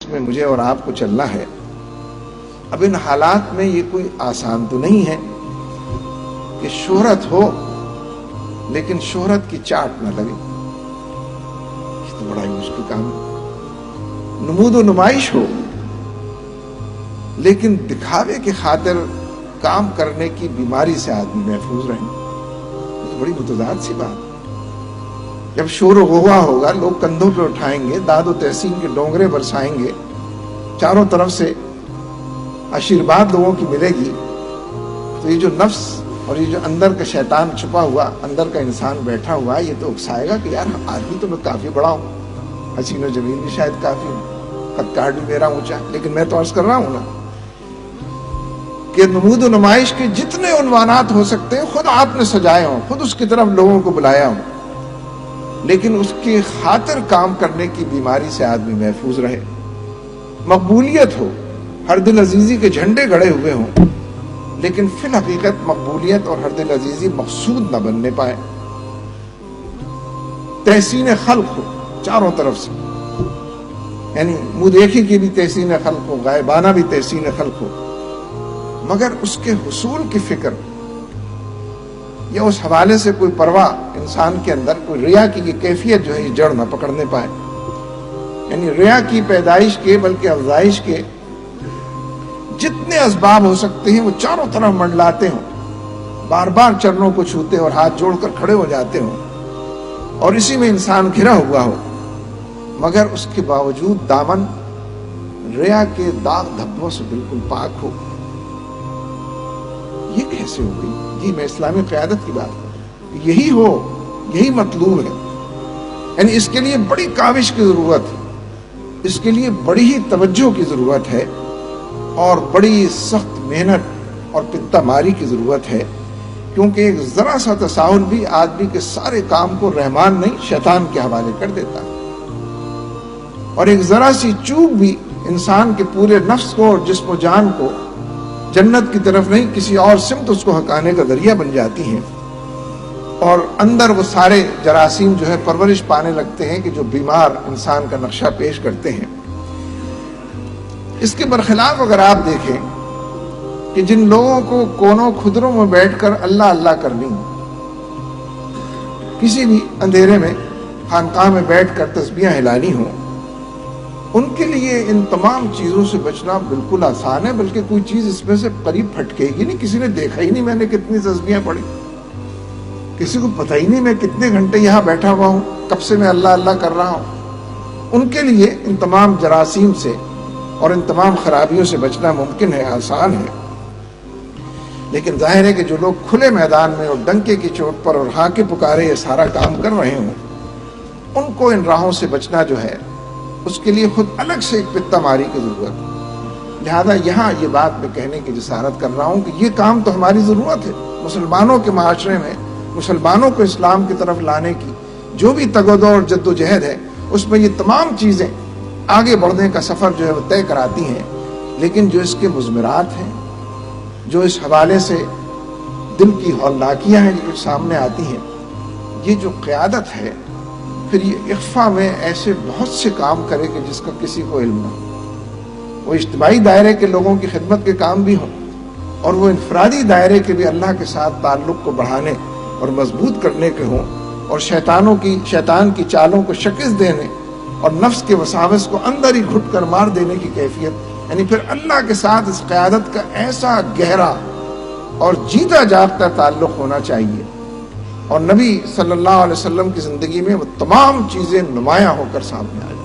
میں مجھے اور آپ کو چلنا ہے. اب ان حالات میں یہ کوئی آسان تو نہیں ہے کہ شہرت ہو لیکن شہرت کی چاٹ نہ لگے. یہ تو بڑا ہی مشکل کام ہے. نمود و نمائش ہو لیکن دکھاوے کی خاطر کام کرنے کی بیماری سے آدمی محفوظ رہے. یہ تو بڑی متضاد سی بات. جب شور و غوغا ہوگا، لوگ کندھوں پہ اٹھائیں گے، داد و تحسین کے ڈونگرے برسائیں گے، چاروں طرف سے آشیرواد لوگوں کی ملے گی، تو یہ جو نفس اور یہ جو اندر کا شیطان چھپا ہوا، اندر کا انسان بیٹھا ہوا ہے، یہ تو اکسائے گا کہ یار آدمی تو میں کافی بڑا ہوں، حسین و جمیل بھی شاید کافی ہوں، قد کاٹ بھی میرا اونچا. لیکن میں تو عرض کر رہا ہوں نا کہ نمود و نمائش کے جتنے عنوانات ہو سکتے ہیں خود آپ نے سجائے ہوں، خود اس کی طرف لوگوں کو بلایا ہوں، لیکن اس کی خاطر کام کرنے کی بیماری سے آدمی محفوظ رہے. مقبولیت ہو، ہر دل عزیزی کے جھنڈے گڑے ہوئے ہوں، لیکن فی الحقیقت مقبولیت اور ہر دل عزیزی مقصود نہ بننے پائے. تحسین خلق ہو چاروں طرف سے، یعنی منہ دیکھی کی بھی تحسین خلق ہو، غائبانہ بھی تحسین خلق ہو، مگر اس کے حصول کی فکر یا اس حوالے سے کوئی پرواہ انسان کے اندر، کوئی ریا کی کیفیت جو ہے یہ جڑ نہ پکڑنے پائے. یعنی ریا کی پیدائش کے بلکہ افزائش کے جتنے اسباب ہو سکتے ہیں وہ چاروں طرف منڈلاتے ہوں، بار بار چرنوں کو چھوتے اور ہاتھ جوڑ کر کھڑے ہو جاتے ہوں، اور اسی میں انسان گھرا ہوا ہو، مگر اس کے باوجود دامن ریا کے داغ دھبوں سے بالکل پاک ہو. یہ کیسے ہو گئی؟ جی میں اسلامی قیادت کی بات کر رہا ہوں. یہی ہو، یہی مطلوب ہے. یعنی اس کے لیے بڑی کاوش کی ضرورت ہے، اس کے لیے بڑی ہی توجہ کی ضرورت ہے، اور بڑی سخت محنت اور پتہ ماری کی ضرورت ہے، کیونکہ ایک ذرا سا تساہل بھی آدمی کے سارے کام کو رحمان نہیں شیطان کے حوالے کر دیتا ہے، اور ایک ذرا سی چوک بھی انسان کے پورے نفس کو اور جسم و جان کو جنت کی طرف نہیں کسی اور سمت اس کو ہکانے کا ذریعہ بن جاتی ہیں، اور اندر وہ سارے جراثیم جو ہے پرورش پانے لگتے ہیں کہ جو بیمار انسان کا نقشہ پیش کرتے ہیں. اس کے برخلاف اگر آپ دیکھیں کہ جن لوگوں کو کونوں کھدروں میں بیٹھ کر اللہ اللہ کرنی، کسی بھی اندھیرے میں خانقاہ میں بیٹھ کر تسبیحاں ہلانی ہوں، ان کے لیے ان تمام چیزوں سے بچنا بالکل آسان ہے، بلکہ کوئی چیز اس میں سے قریب پھٹکے گی نہیں. کسی نے دیکھا ہی نہیں میں نے کتنی تسبیحاں پڑھی، کسی کو پتہ ہی نہیں میں کتنے گھنٹے یہاں بیٹھا ہوا ہوں، کب سے میں اللہ اللہ کر رہا ہوں. ان کے لیے ان تمام جراثیم سے اور ان تمام خرابیوں سے بچنا ممکن ہے، آسان ہے. لیکن ظاہر ہے کہ جو لوگ کھلے میدان میں اور ڈنکے کی چوٹ پر اور ہاں کے پکارے یہ سارا کام کر رہے ہوں، ان کو ان راہوں سے بچنا جو ہے اس کے لیے خود الگ سے ایک پتہ ماری کی ضرورت ہے. لہذا یہاں یہ بات میں کہنے کی جسارت کر رہا ہوں کہ یہ کام تو ہماری ضرورت ہے. مسلمانوں کے معاشرے میں مسلمانوں کو اسلام کی طرف لانے کی جو بھی تگودو اور جد و جہد ہے، اس میں یہ تمام چیزیں آگے بڑھنے کا سفر جو ہے وہ طے کراتی ہیں. لیکن جو اس کے مضمرات ہیں، جو اس حوالے سے دل کی ہولناکیاں ہیں جو سامنے آتی ہیں، یہ جو قیادت ہے پھر یہ اخفا میں ایسے بہت سے کام کرے کہ جس کا کسی کو علم نہ ہو. وہ اجتماعی دائرے کے لوگوں کی خدمت کے کام بھی ہوں، اور وہ انفرادی دائرے کے بھی اللہ کے ساتھ تعلق کو بڑھانے اور مضبوط کرنے کے ہوں، اور شیطان کی چالوں کو شکست دینے اور نفس کے وساوس کو اندر ہی گھٹ کر مار دینے کی کیفیت. یعنی پھر اللہ کے ساتھ اس قیادت کا ایسا گہرا اور جیتا جاگتا تعلق ہونا چاہیے، اور نبی صلی اللہ علیہ وسلم کی زندگی میں وہ تمام چیزیں نمایاں ہو کر سامنے آ جائیں.